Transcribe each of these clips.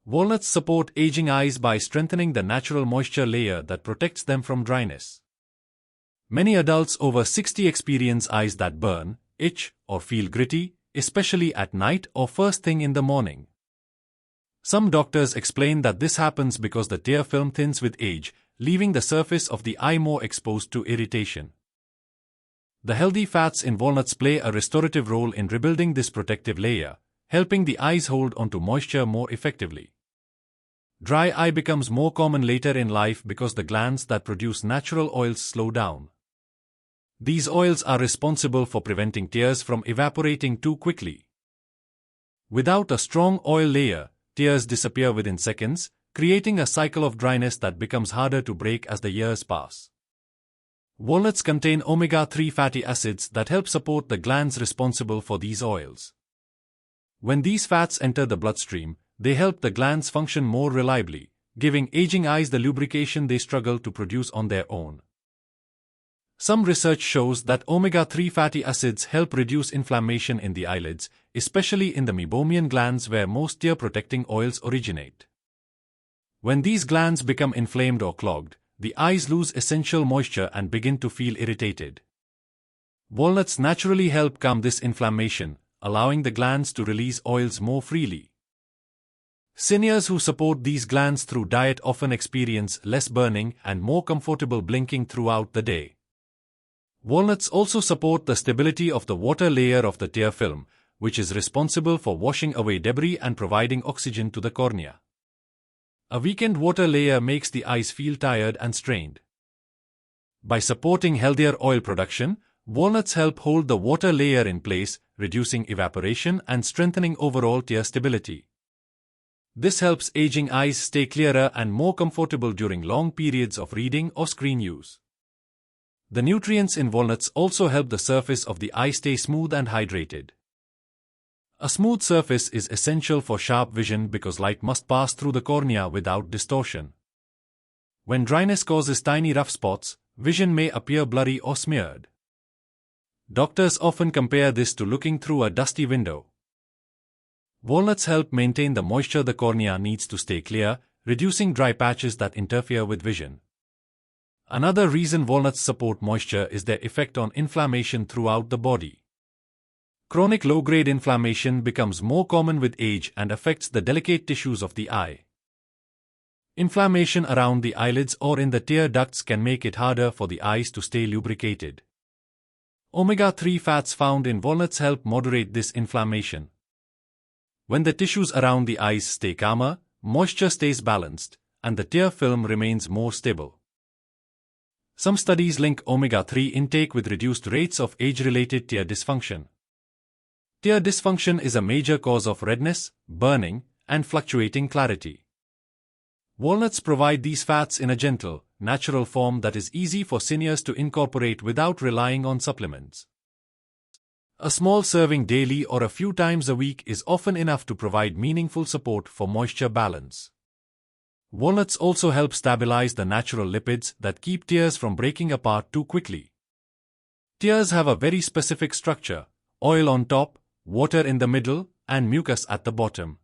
Walnuts support aging eyes by strengthening the natural moisture layer that protects them from dryness. Many adults over 60 experience eyes that burn, itch, or feel gritty, especially at night or first thing in the morning. Some doctors explain that this happens because the tear film thins with age, leaving the surface of the eye more exposed to irritation. The healthy fats in walnuts play a restorative role in rebuilding this protective layer, helping the eyes hold onto moisture more effectively. Dry eye becomes more common later in life because the glands that produce natural oils slow down. These oils are responsible for preventing tears from evaporating too quickly. Without a strong oil layer, tears disappear within seconds, creating a cycle of dryness that becomes harder to break as the years pass. Walnuts contain omega-3 fatty acids that help support the glands responsible for these oils. When these fats enter the bloodstream, they help the glands function more reliably, giving aging eyes the lubrication they struggle to produce on their own. Some research shows that omega-3 fatty acids help reduce inflammation in the eyelids, especially in the meibomian glands where most tear-protecting oils originate. When these glands become inflamed or clogged, the eyes lose essential moisture and begin to feel irritated. Walnuts naturally help calm this inflammation, allowing the glands to release oils more freely. Seniors who support these glands through diet often experience less burning and more comfortable blinking throughout the day. Walnuts also support the stability of the water layer of the tear film, which is responsible for washing away debris and providing oxygen to the cornea. A weakened water layer makes the eyes feel tired and strained. By supporting healthier oil production, walnuts help hold the water layer in place, reducing evaporation and strengthening overall tear stability. This helps aging eyes stay clearer and more comfortable during long periods of reading or screen use. The nutrients in walnuts also help the surface of the eye stay smooth and hydrated. A smooth surface is essential for sharp vision because light must pass through the cornea without distortion. When dryness causes tiny rough spots, vision may appear blurry or smeared. Doctors often compare this to looking through a dusty window. Walnuts help maintain the moisture the cornea needs to stay clear, reducing dry patches that interfere with vision. Another reason walnuts support moisture is their effect on inflammation throughout the body. Chronic low-grade inflammation becomes more common with age and affects the delicate tissues of the eye. Inflammation around the eyelids or in the tear ducts can make it harder for the eyes to stay lubricated. Omega-3 fats found in walnuts help moderate this inflammation. When the tissues around the eyes stay calmer, moisture stays balanced, and the tear film remains more stable. Some studies link omega-3 intake with reduced rates of age-related tear dysfunction. Tear dysfunction is a major cause of redness, burning, and fluctuating clarity. Walnuts provide these fats in a gentle, natural form that is easy for seniors to incorporate without relying on supplements. A small serving daily or a few times a week is often enough to provide meaningful support for moisture balance. Walnuts also help stabilize the natural lipids that keep tears from breaking apart too quickly. Tears have a very specific structure: oil on top, water in the middle, and mucus at the bottom.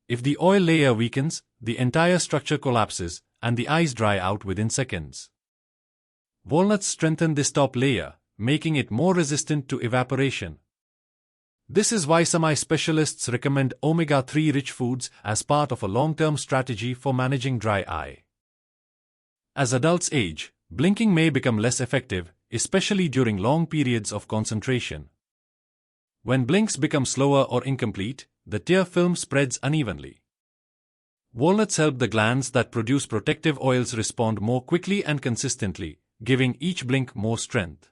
If the oil layer weakens, the entire structure collapses, and the eyes dry out within seconds. Walnuts strengthen this top layer, making it more resistant to evaporation. This is why some eye specialists recommend omega-3 rich foods as part of a long-term strategy for managing dry eye. As adults age, blinking may become less effective, especially during long periods of concentration. When blinks become slower or incomplete, the tear film spreads unevenly. Walnuts help the glands that produce protective oils respond more quickly and consistently, giving each blink more strength.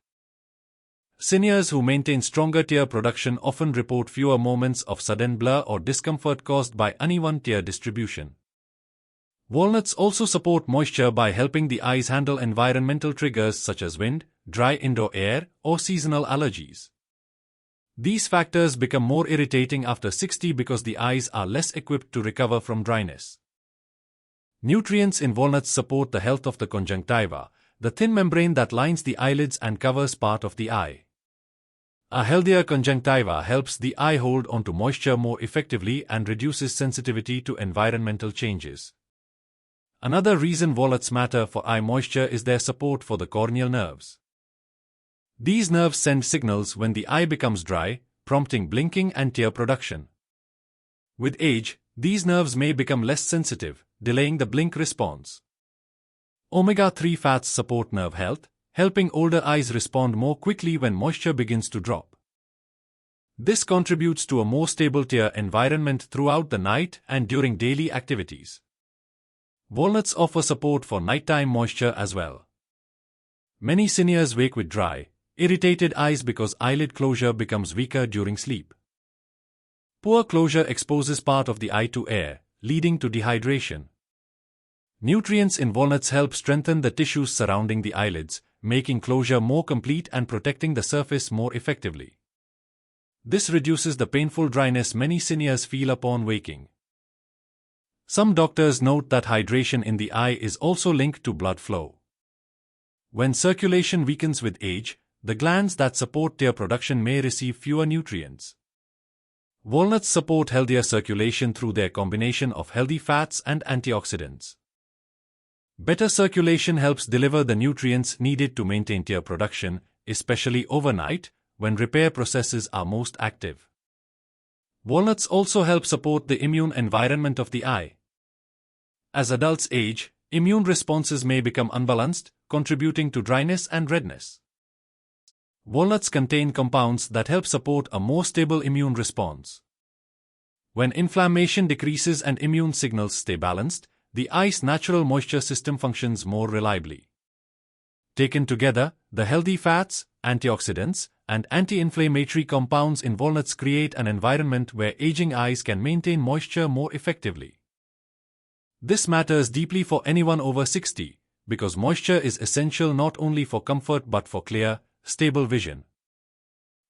Seniors who maintain stronger tear production often report fewer moments of sudden blur or discomfort caused by uneven tear distribution. Walnuts also support moisture by helping the eyes handle environmental triggers such as wind, dry indoor air, or seasonal allergies. These factors become more irritating after 60 because the eyes are less equipped to recover from dryness. Nutrients in walnuts support the health of the conjunctiva, the thin membrane that lines the eyelids and covers part of the eye. A healthier conjunctiva helps the eye hold onto moisture more effectively and reduces sensitivity to environmental changes. Another reason walnuts matter for eye moisture is their support for the corneal nerves. These nerves send signals when the eye becomes dry, prompting blinking and tear production. With age, these nerves may become less sensitive, delaying the blink response. Omega-3 fats support nerve health, helping older eyes respond more quickly when moisture begins to drop. This contributes to a more stable tear environment throughout the night and during daily activities. Walnuts offer support for nighttime moisture as well. Many seniors wake with dry, irritated eyes because eyelid closure becomes weaker during sleep. Poor closure exposes part of the eye to air, leading to dehydration. Nutrients in walnuts help strengthen the tissues surrounding the eyelids, making closure more complete and protecting the surface more effectively. This reduces the painful dryness many seniors feel upon waking. Some doctors note that hydration in the eye is also linked to blood flow. When circulation weakens with age, the glands that support tear production may receive fewer nutrients. Walnuts support healthier circulation through their combination of healthy fats and antioxidants. Better circulation helps deliver the nutrients needed to maintain tear production, especially overnight, when repair processes are most active. Walnuts also help support the immune environment of the eye. As adults age, immune responses may become unbalanced, contributing to dryness and redness. Walnuts contain compounds that help support a more stable immune response. When inflammation decreases and immune signals stay balanced, the eye's natural moisture system functions more reliably. Taken together, the healthy fats, antioxidants, and anti-inflammatory compounds in walnuts create an environment where aging eyes can maintain moisture more effectively. This matters deeply for anyone over 60, because moisture is essential not only for comfort but for clear, stable vision.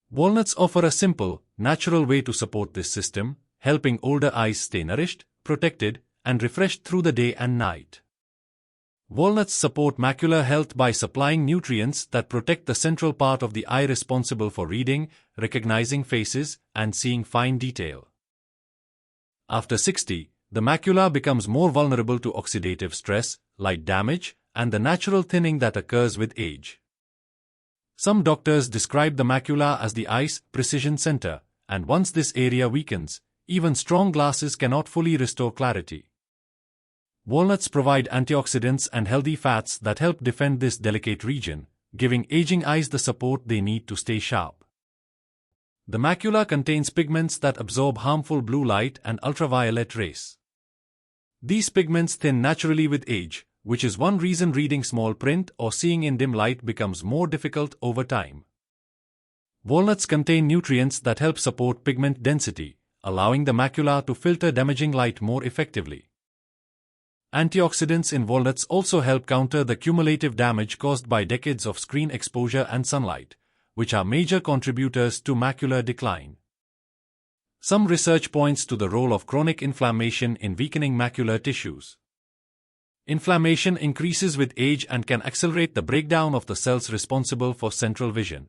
Walnuts offer a simple, natural way to support this system, helping older eyes stay nourished, protected, and refreshed through the day and night. Walnuts support macular health by supplying nutrients that protect the central part of the eye responsible for reading, recognizing faces, and seeing fine detail. After 60, the macula becomes more vulnerable to oxidative stress, light damage, and the natural thinning that occurs with age. Some doctors describe the macula as the eye's precision center, and once this area weakens, even strong glasses cannot fully restore clarity. Walnuts provide antioxidants and healthy fats that help defend this delicate region, giving aging eyes the support they need to stay sharp. The macula contains pigments that absorb harmful blue light and ultraviolet rays. These pigments thin naturally with age, which is one reason reading small print or seeing in dim light becomes more difficult over time. Walnuts contain nutrients that help support pigment density, allowing the macula to filter damaging light more effectively. Antioxidants in walnuts also help counter the cumulative damage caused by decades of screen exposure and sunlight, which are major contributors to macular decline. Some research points to the role of chronic inflammation in weakening macular tissues. Inflammation increases with age and can accelerate the breakdown of the cells responsible for central vision.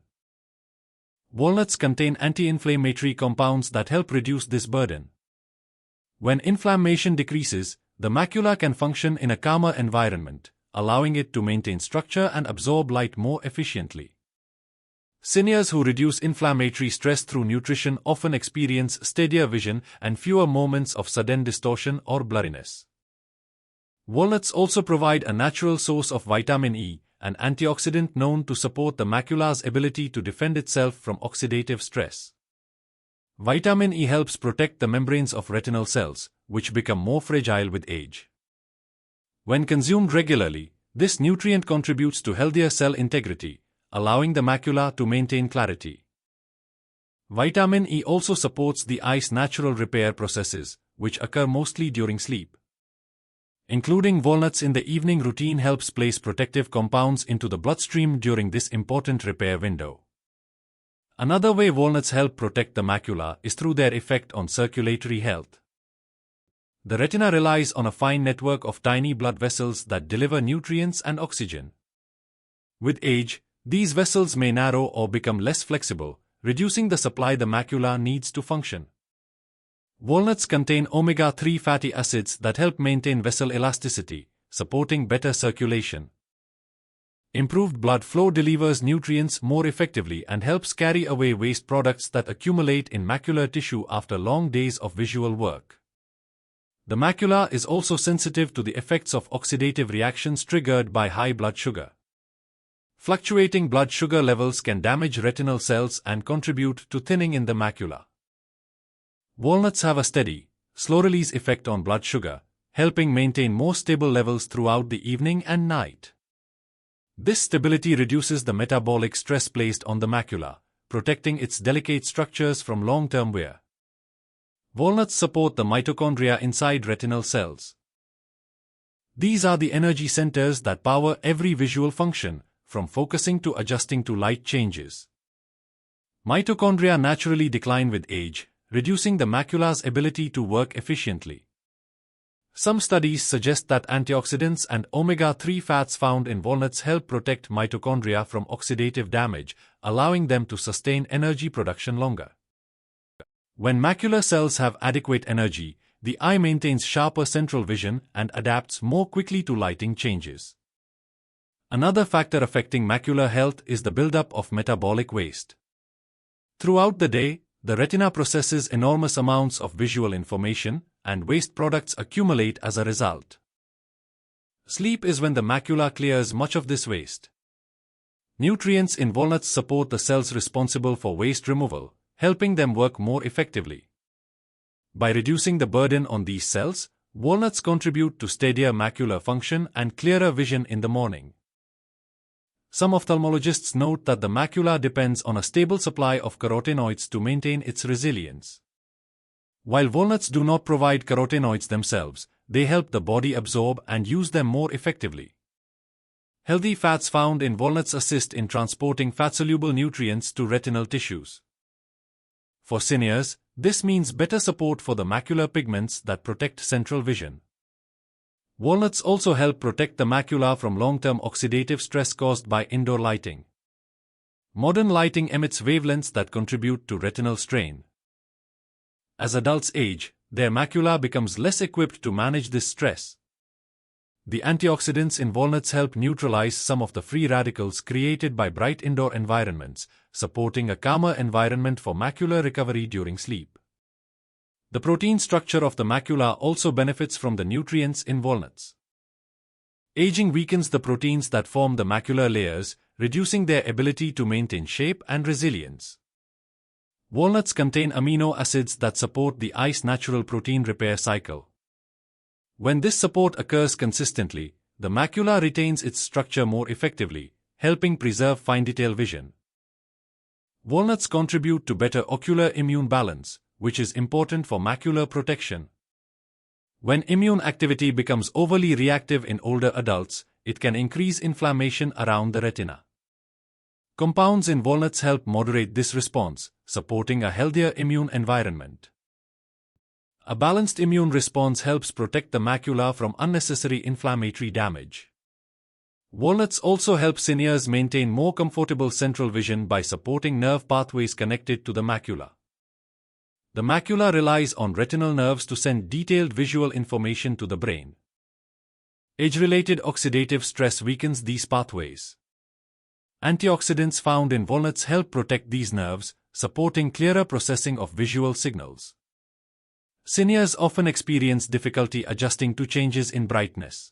Walnuts contain anti-inflammatory compounds that help reduce this burden. When inflammation decreases, the macula can function in a calmer environment, allowing it to maintain structure and absorb light more efficiently. Seniors who reduce inflammatory stress through nutrition often experience steadier vision and fewer moments of sudden distortion or blurriness. Walnuts also provide a natural source of vitamin E, an antioxidant known to support the macula's ability to defend itself from oxidative stress. Vitamin E helps protect the membranes of retinal cells, which become more fragile with age. When consumed regularly, this nutrient contributes to healthier cell integrity, allowing the macula to maintain clarity. Vitamin E also supports the eye's natural repair processes, which occur mostly during sleep. Including walnuts in the evening routine helps place protective compounds into the bloodstream during this important repair window. Another way walnuts help protect the macula is through their effect on circulatory health. The retina relies on a fine network of tiny blood vessels that deliver nutrients and oxygen. With age, these vessels may narrow or become less flexible, reducing the supply the macula needs to function. Walnuts contain omega-3 fatty acids that help maintain vessel elasticity, supporting better circulation. Improved blood flow delivers nutrients more effectively and helps carry away waste products that accumulate in macular tissue after long days of visual work. The macula is also sensitive to the effects of oxidative reactions triggered by high blood sugar. Fluctuating blood sugar levels can damage retinal cells and contribute to thinning in the macula. Walnuts have a steady, slow-release effect on blood sugar, helping maintain more stable levels throughout the evening and night. This stability reduces the metabolic stress placed on the macula, protecting its delicate structures from long-term wear. Walnuts support the mitochondria inside retinal cells. These are the energy centers that power every visual function, from focusing to adjusting to light changes. Mitochondria naturally decline with age, reducing the macula's ability to work efficiently. Some studies suggest that antioxidants and omega-3 fats found in walnuts help protect mitochondria from oxidative damage, allowing them to sustain energy production longer. When macular cells have adequate energy, the eye maintains sharper central vision and adapts more quickly to lighting changes. Another factor affecting macular health is the buildup of metabolic waste. Throughout the day, the retina processes enormous amounts of visual information, and waste products accumulate as a result. Sleep is when the macula clears much of this waste. Nutrients in walnuts support the cells responsible for waste removal, helping them work more effectively. By reducing the burden on these cells, walnuts contribute to steadier macular function and clearer vision in the morning. Some ophthalmologists note that the macula depends on a stable supply of carotenoids to maintain its resilience. While walnuts do not provide carotenoids themselves, they help the body absorb and use them more effectively. Healthy fats found in walnuts assist in transporting fat-soluble nutrients to retinal tissues. For seniors, this means better support for the macular pigments that protect central vision. Walnuts also help protect the macula from long-term oxidative stress caused by indoor lighting. Modern lighting emits wavelengths that contribute to retinal strain. As adults age, their macula becomes less equipped to manage this stress. The antioxidants in walnuts help neutralize some of the free radicals created by bright indoor environments, supporting a calmer environment for macular recovery during sleep. The protein structure of the macula also benefits from the nutrients in walnuts. Aging weakens the proteins that form the macular layers, reducing their ability to maintain shape and resilience. Walnuts contain amino acids that support the eye's natural protein repair cycle. When this support occurs consistently, the macula retains its structure more effectively, helping preserve fine-detail vision. Walnuts contribute to better ocular immune balance, which is important for macular protection. When immune activity becomes overly reactive in older adults, it can increase inflammation around the retina. Compounds in walnuts help moderate this response, supporting a healthier immune environment. A balanced immune response helps protect the macula from unnecessary inflammatory damage. Walnuts also help seniors maintain more comfortable central vision by supporting nerve pathways connected to the macula. The macula relies on retinal nerves to send detailed visual information to the brain. Age-related oxidative stress weakens these pathways. Antioxidants found in walnuts help protect these nerves, supporting clearer processing of visual signals. Seniors often experience difficulty adjusting to changes in brightness.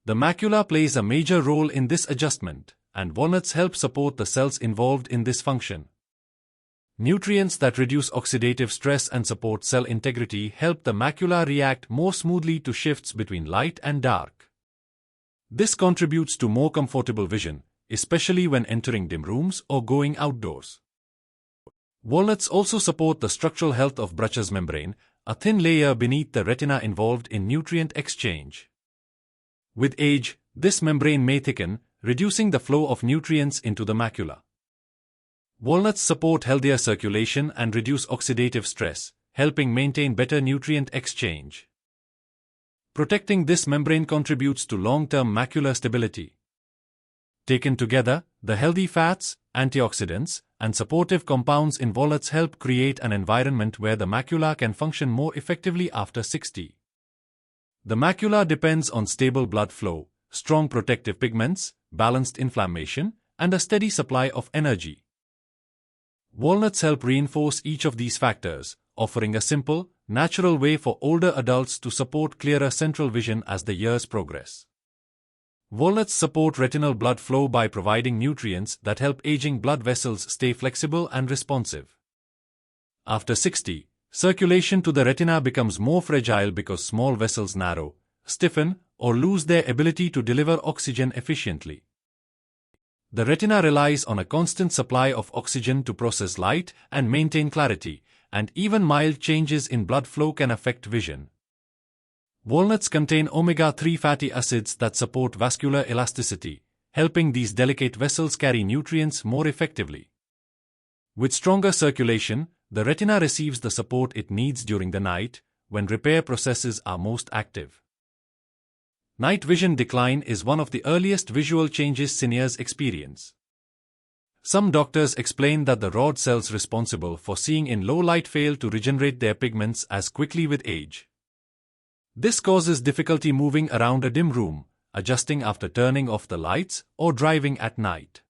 The macula plays a major role in this adjustment, and walnuts help support the cells involved in this function. Nutrients that reduce oxidative stress and support cell integrity help the macula react more smoothly to shifts between light and dark. This contributes to more comfortable vision, especially when entering dim rooms or going outdoors. Walnuts also support the structural health of Bruch's membrane, a thin layer beneath the retina involved in nutrient exchange. With age, this membrane may thicken, reducing the flow of nutrients into the macula. Walnuts support healthier circulation and reduce oxidative stress, helping maintain better nutrient exchange. Protecting this membrane contributes to long-term macular stability. Taken together, the healthy fats, antioxidants, and supportive compounds in walnuts help create an environment where the macula can function more effectively after 60. The macula depends on stable blood flow, strong protective pigments, balanced inflammation, and a steady supply of energy. Walnuts help reinforce each of these factors, offering a simple, natural way for older adults to support clearer central vision as the years progress. Walnuts support retinal blood flow by providing nutrients that help aging blood vessels stay flexible and responsive. After 60, circulation to the retina becomes more fragile because small vessels narrow, stiffen, or lose their ability to deliver oxygen efficiently. The retina relies on a constant supply of oxygen to process light and maintain clarity, and even mild changes in blood flow can affect vision. Walnuts contain omega-3 fatty acids that support vascular elasticity, helping these delicate vessels carry nutrients more effectively. With stronger circulation, the retina receives the support it needs during the night, when repair processes are most active. Night vision decline is one of the earliest visual changes seniors experience. Some doctors explain that the rod cells responsible for seeing in low light fail to regenerate their pigments as quickly with age. This causes difficulty moving around a dim room, adjusting after turning off the lights, or driving at night.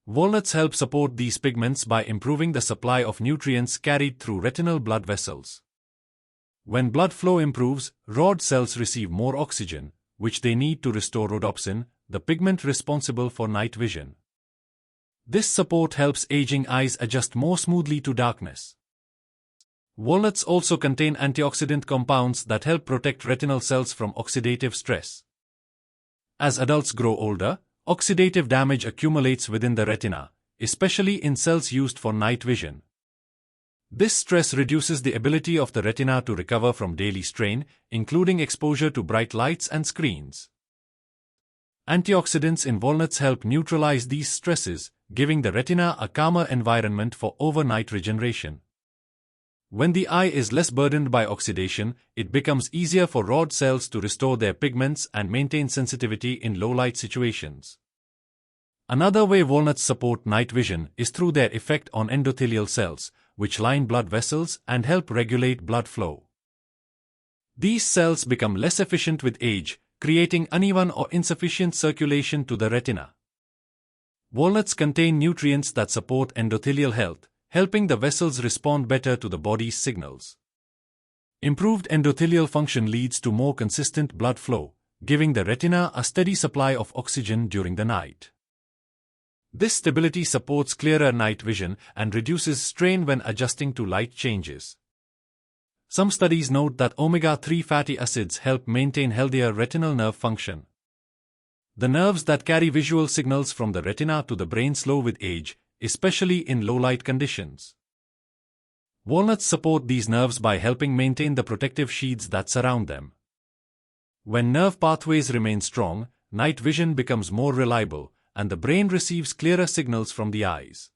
Walnuts help support these pigments by improving the supply of nutrients carried through retinal blood vessels. When blood flow improves, rod cells receive more oxygen, which they need to restore rhodopsin, the pigment responsible for night vision. This support helps aging eyes adjust more smoothly to darkness. Walnuts also contain antioxidant compounds that help protect retinal cells from oxidative stress. As adults grow older, oxidative damage accumulates within the retina, especially in cells used for night vision. This stress reduces the ability of the retina to recover from daily strain, including exposure to bright lights and screens. Antioxidants in walnuts help neutralize these stresses, giving the retina a calmer environment for overnight regeneration. When the eye is less burdened by oxidation, it becomes easier for rod cells to restore their pigments and maintain sensitivity in low-light situations. Another way walnuts support night vision is through their effect on endothelial cells, which line blood vessels and help regulate blood flow. These cells become less efficient with age, creating uneven or insufficient circulation to the retina. Walnuts contain nutrients that support endothelial health, helping the vessels respond better to the body's signals. Improved endothelial function leads to more consistent blood flow, giving the retina a steady supply of oxygen during the night. This stability supports clearer night vision and reduces strain when adjusting to light changes. Some studies note that omega-3 fatty acids help maintain healthier retinal nerve function. The nerves that carry visual signals from the retina to the brain slow with age, especially in low-light conditions. Walnuts support these nerves by helping maintain the protective sheaths that surround them. When nerve pathways remain strong, night vision becomes more reliable, and the brain receives clearer signals from the eyes.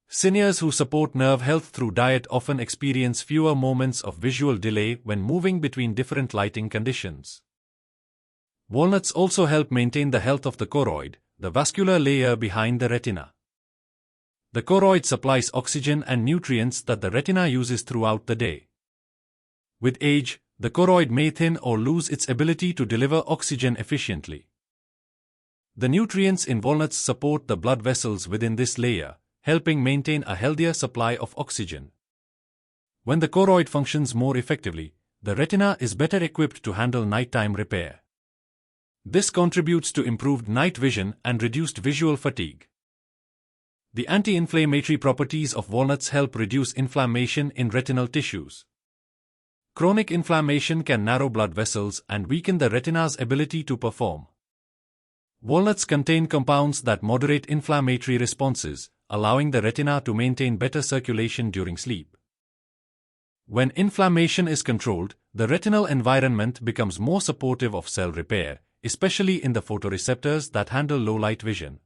Seniors who support nerve health through diet often experience fewer moments of visual delay when moving between different lighting conditions. Walnuts also help maintain the health of the choroid, the vascular layer behind the retina. The choroid supplies oxygen and nutrients that the retina uses throughout the day. With age, the choroid may thin or lose its ability to deliver oxygen efficiently. The nutrients in walnuts support the blood vessels within this layer, helping maintain a healthier supply of oxygen. When the choroid functions more effectively, the retina is better equipped to handle nighttime repair. This contributes to improved night vision and reduced visual fatigue. The anti-inflammatory properties of walnuts help reduce inflammation in retinal tissues. Chronic inflammation can narrow blood vessels and weaken the retina's ability to perform. Walnuts contain compounds that moderate inflammatory responses, allowing the retina to maintain better circulation during sleep. When inflammation is controlled, the retinal environment becomes more supportive of cell repair, especially in the photoreceptors that handle low-light vision.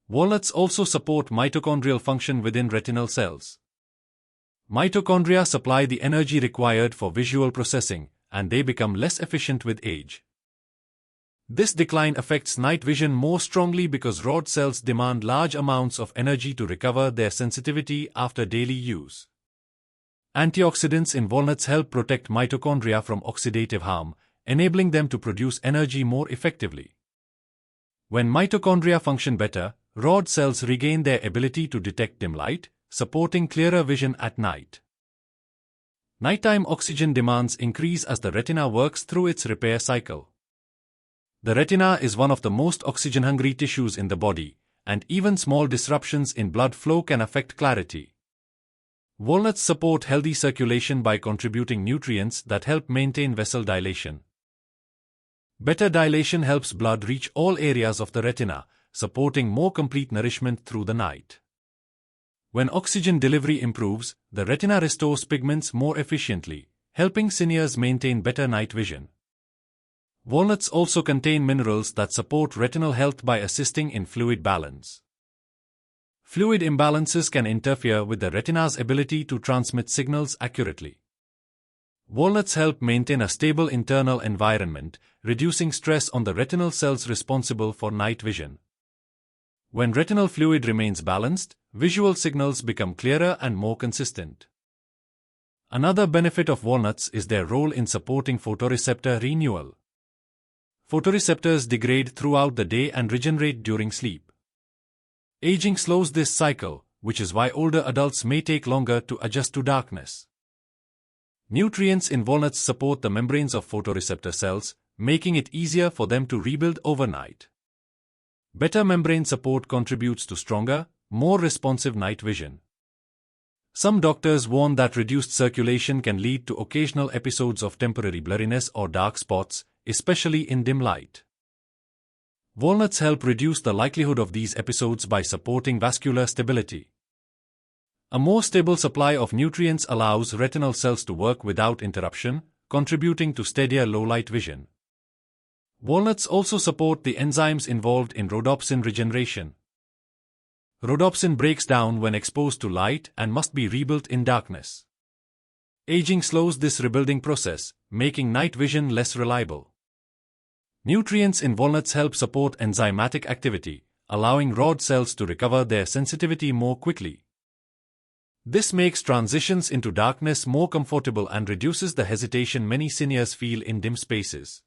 Walnuts also support mitochondrial function within retinal cells. Mitochondria supply the energy required for visual processing, and they become less efficient with age. This decline affects night vision more strongly because rod cells demand large amounts of energy to recover their sensitivity after daily use. Antioxidants in walnuts help protect mitochondria from oxidative harm, enabling them to produce energy more effectively. When mitochondria function better, rod cells regain their ability to detect dim light, supporting clearer vision at night. Nighttime oxygen demands increase as the retina works through its repair cycle. The retina is one of the most oxygen-hungry tissues in the body, and even small disruptions in blood flow can affect clarity. Walnuts support healthy circulation by contributing nutrients that help maintain vessel dilation. Better dilation helps blood reach all areas of the retina, supporting more complete nourishment through the night. When oxygen delivery improves, the retina restores pigments more efficiently, helping seniors maintain better night vision. Walnuts also contain minerals that support retinal health by assisting in fluid balance. Fluid imbalances can interfere with the retina's ability to transmit signals accurately. Walnuts help maintain a stable internal environment, reducing stress on the retinal cells responsible for night vision. When retinal fluid remains balanced, visual signals become clearer and more consistent. Another benefit of walnuts is their role in supporting photoreceptor renewal. Photoreceptors degrade throughout the day and regenerate during sleep. Aging slows this cycle, which is why older adults may take longer to adjust to darkness. Nutrients in walnuts support the membranes of photoreceptor cells, making it easier for them to rebuild overnight. Better membrane support contributes to stronger, more responsive night vision. Some doctors warn that reduced circulation can lead to occasional episodes of temporary blurriness or dark spots, especially in dim light. Walnuts help reduce the likelihood of these episodes by supporting vascular stability. A more stable supply of nutrients allows retinal cells to work without interruption, contributing to steadier low-light vision. Walnuts also support the enzymes involved in rhodopsin regeneration. Rhodopsin breaks down when exposed to light and must be rebuilt in darkness. Aging slows this rebuilding process, making night vision less reliable. Nutrients in walnuts help support enzymatic activity, allowing rod cells to recover their sensitivity more quickly. This makes transitions into darkness more comfortable and reduces the hesitation many seniors feel in dim spaces.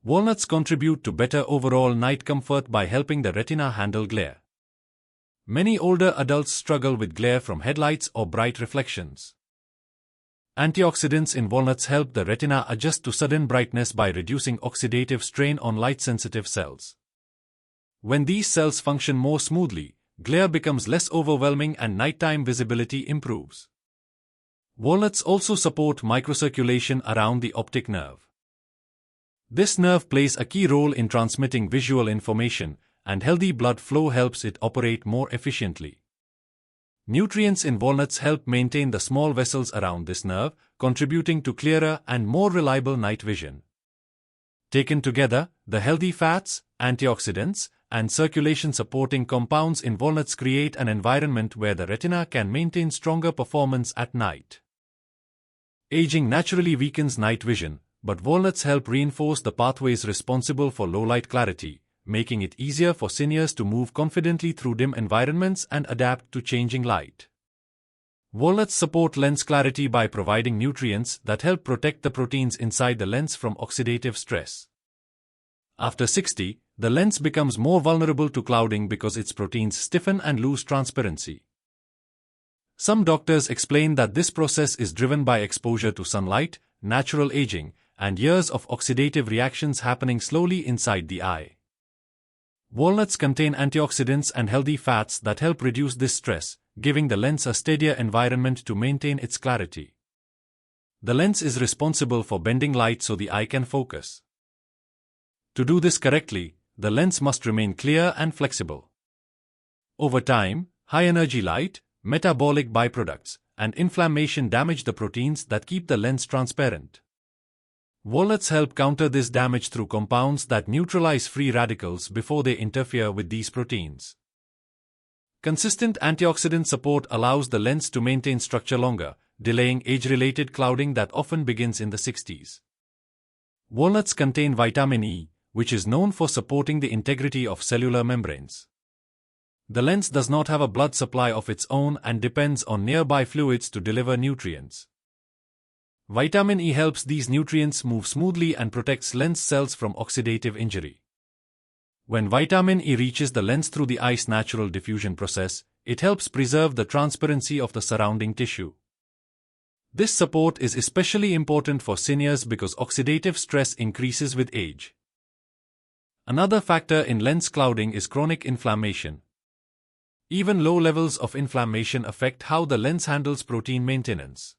Walnuts contribute to better overall night comfort by helping the retina handle glare. Many older adults struggle with glare from headlights or bright reflections. Antioxidants in walnuts help the retina adjust to sudden brightness by reducing oxidative strain on light-sensitive cells. When these cells function more smoothly, glare becomes less overwhelming and nighttime visibility improves. Walnuts also support microcirculation around the optic nerve. This nerve plays a key role in transmitting visual information, and healthy blood flow helps it operate more efficiently. Nutrients in walnuts help maintain the small vessels around this nerve, contributing to clearer and more reliable night vision. Taken together, the healthy fats, antioxidants, and circulation-supporting compounds in walnuts create an environment where the retina can maintain stronger performance at night. Aging naturally weakens night vision, but walnuts help reinforce the pathways responsible for low-light clarity, making it easier for seniors to move confidently through dim environments and adapt to changing light. Walnuts support lens clarity by providing nutrients that help protect the proteins inside the lens from oxidative stress. After 60, the lens becomes more vulnerable to clouding because its proteins stiffen and lose transparency. Some doctors explain that this process is driven by exposure to sunlight, natural aging, and years of oxidative reactions happening slowly inside the eye. Walnuts contain antioxidants and healthy fats that help reduce this stress, giving the lens a steadier environment to maintain its clarity. The lens is responsible for bending light so the eye can focus. To do this correctly, the lens must remain clear and flexible. Over time, high-energy light, metabolic byproducts, and inflammation damage the proteins that keep the lens transparent. Walnuts help counter this damage through compounds that neutralize free radicals before they interfere with these proteins. Consistent antioxidant support allows the lens to maintain structure longer, delaying age-related clouding that often begins in the 60s. Walnuts contain vitamin E, which is known for supporting the integrity of cellular membranes. The lens does not have a blood supply of its own and depends on nearby fluids to deliver nutrients. Vitamin E helps these nutrients move smoothly and protects lens cells from oxidative injury. When vitamin E reaches the lens through the eye's natural diffusion process, it helps preserve the transparency of the surrounding tissue. This support is especially important for seniors because oxidative stress increases with age. Another factor in lens clouding is chronic inflammation. Even low levels of inflammation affect how the lens handles protein maintenance.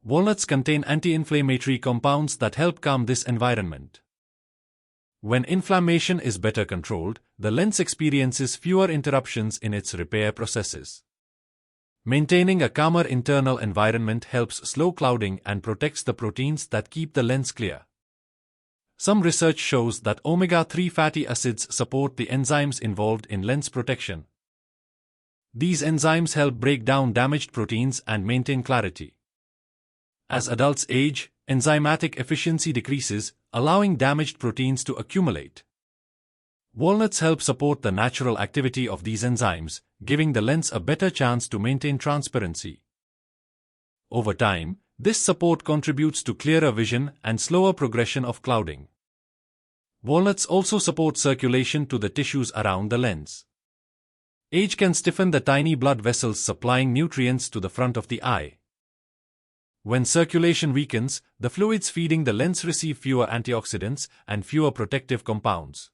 Walnuts contain anti-inflammatory compounds that help calm this environment. When inflammation is better controlled, the lens experiences fewer interruptions in its repair processes. Maintaining a calmer internal environment helps slow clouding and protects the proteins that keep the lens clear. Some research shows that omega-3 fatty acids support the enzymes involved in lens protection. These enzymes help break down damaged proteins and maintain clarity. As adults age, enzymatic efficiency decreases, allowing damaged proteins to accumulate. Walnuts help support the natural activity of these enzymes, giving the lens a better chance to maintain transparency. Over time, this support contributes to clearer vision and slower progression of clouding. Walnuts also support circulation to the tissues around the lens. Age can stiffen the tiny blood vessels supplying nutrients to the front of the eye. When circulation weakens, the fluids feeding the lens receive fewer antioxidants and fewer protective compounds.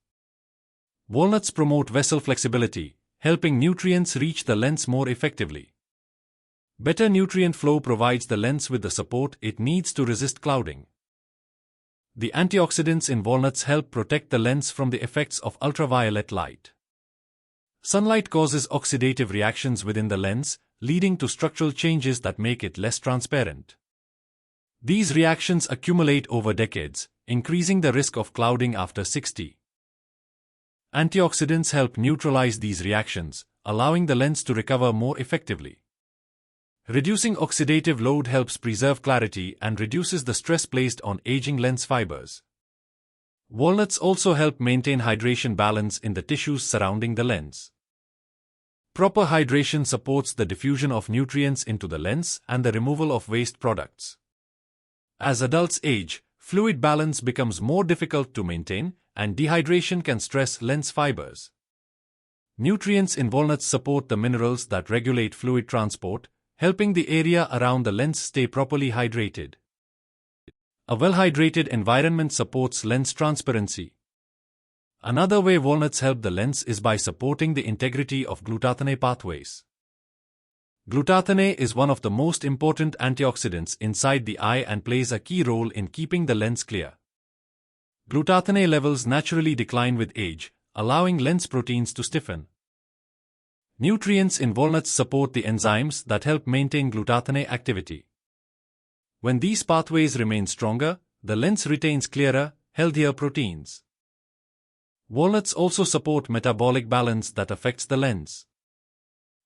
Walnuts promote vessel flexibility, helping nutrients reach the lens more effectively. Better nutrient flow provides the lens with the support it needs to resist clouding. The antioxidants in walnuts help protect the lens from the effects of ultraviolet light. Sunlight causes oxidative reactions within the lens, leading to structural changes that make it less transparent. These reactions accumulate over decades, increasing the risk of clouding after 60. Antioxidants help neutralize these reactions, allowing the lens to recover more effectively. Reducing oxidative load helps preserve clarity and reduces the stress placed on aging lens fibers. Walnuts also help maintain hydration balance in the tissues surrounding the lens. Proper hydration supports the diffusion of nutrients into the lens and the removal of waste products. As adults age, fluid balance becomes more difficult to maintain, and dehydration can stress lens fibers. Nutrients in walnuts support the minerals that regulate fluid transport, helping the area around the lens stay properly hydrated. A well-hydrated environment supports lens transparency. Another way walnuts help the lens is by supporting the integrity of glutathione pathways. Glutathione is one of the most important antioxidants inside the eye and plays a key role in keeping the lens clear. Glutathione levels naturally decline with age, allowing lens proteins to stiffen. Nutrients in walnuts support the enzymes that help maintain glutathione activity. When these pathways remain stronger, the lens retains clearer, healthier proteins. Walnuts also support metabolic balance that affects the lens.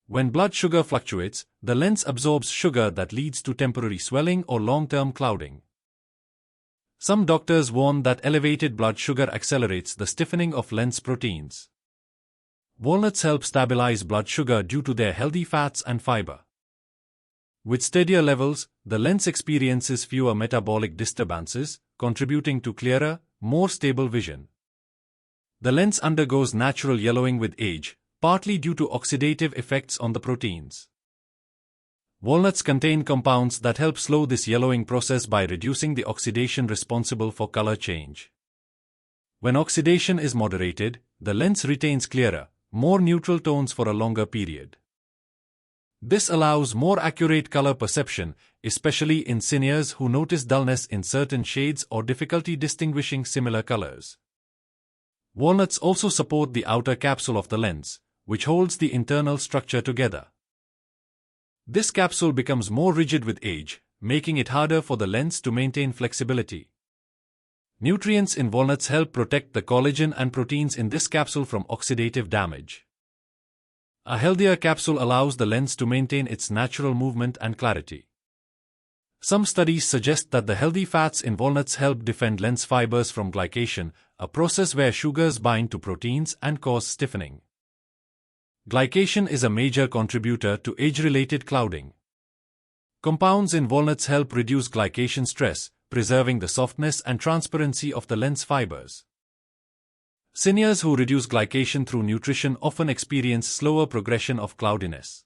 When blood sugar fluctuates, the lens absorbs sugar that leads to temporary swelling or long-term clouding. Some doctors warn that elevated blood sugar accelerates the stiffening of lens proteins. Walnuts help stabilize blood sugar due to their healthy fats and fiber. With steadier levels, the lens experiences fewer metabolic disturbances, contributing to clearer, more stable vision. The lens undergoes natural yellowing with age, partly due to oxidative effects on the proteins. Walnuts contain compounds that help slow this yellowing process by reducing the oxidation responsible for color change. When oxidation is moderated, the lens retains clearer, more neutral tones for a longer period. This allows more accurate color perception, especially in seniors who notice dullness in certain shades or difficulty distinguishing similar colors. Walnuts also support the outer capsule of the lens, which holds the internal structure together. This capsule becomes more rigid with age, making it harder for the lens to maintain flexibility. Nutrients in walnuts help protect the collagen and proteins in this capsule from oxidative damage. A healthier capsule allows the lens to maintain its natural movement and clarity. Some studies suggest that the healthy fats in walnuts help defend lens fibers from glycation, a process where sugars bind to proteins and cause stiffening. Glycation is a major contributor to age-related clouding. Compounds in walnuts help reduce glycation stress, preserving the softness and transparency of the lens fibers. Seniors who reduce glycation through nutrition often experience slower progression of cloudiness.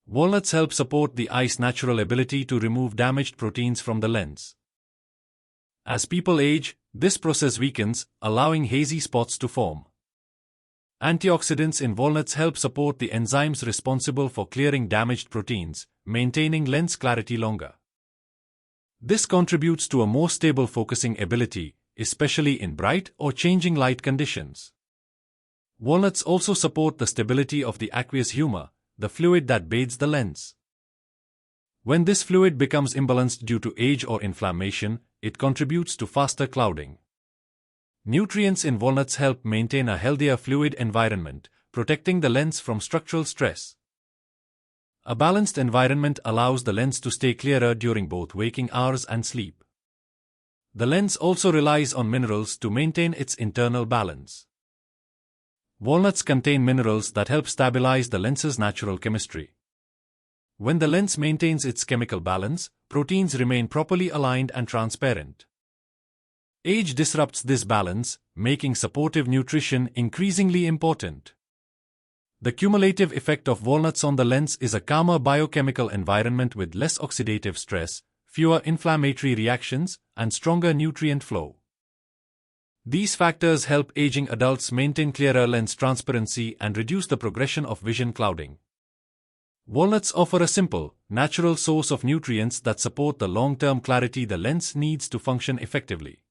Walnuts help support the eye's natural ability to remove damaged proteins from the lens. As people age, this process weakens, allowing hazy spots to form. Antioxidants in walnuts help support the enzymes responsible for clearing damaged proteins, maintaining lens clarity longer. This contributes to a more stable focusing ability, especially in bright or changing light conditions. Walnuts also support the stability of the aqueous humor, the fluid that bathes the lens. When this fluid becomes imbalanced due to age or inflammation, it contributes to faster clouding. Nutrients in walnuts help maintain a healthier fluid environment, protecting the lens from structural stress. A balanced environment allows the lens to stay clearer during both waking hours and sleep. The lens also relies on minerals to maintain its internal balance. Walnuts contain minerals that help stabilize the lens's natural chemistry. When the lens maintains its chemical balance, proteins remain properly aligned and transparent. Age disrupts this balance, making supportive nutrition increasingly important. The cumulative effect of walnuts on the lens is a calmer biochemical environment with less oxidative stress, fewer inflammatory reactions, and stronger nutrient flow. These factors help aging adults maintain clearer lens transparency and reduce the progression of vision clouding. Walnuts offer a simple, natural source of nutrients that support the long-term clarity the lens needs to function effectively.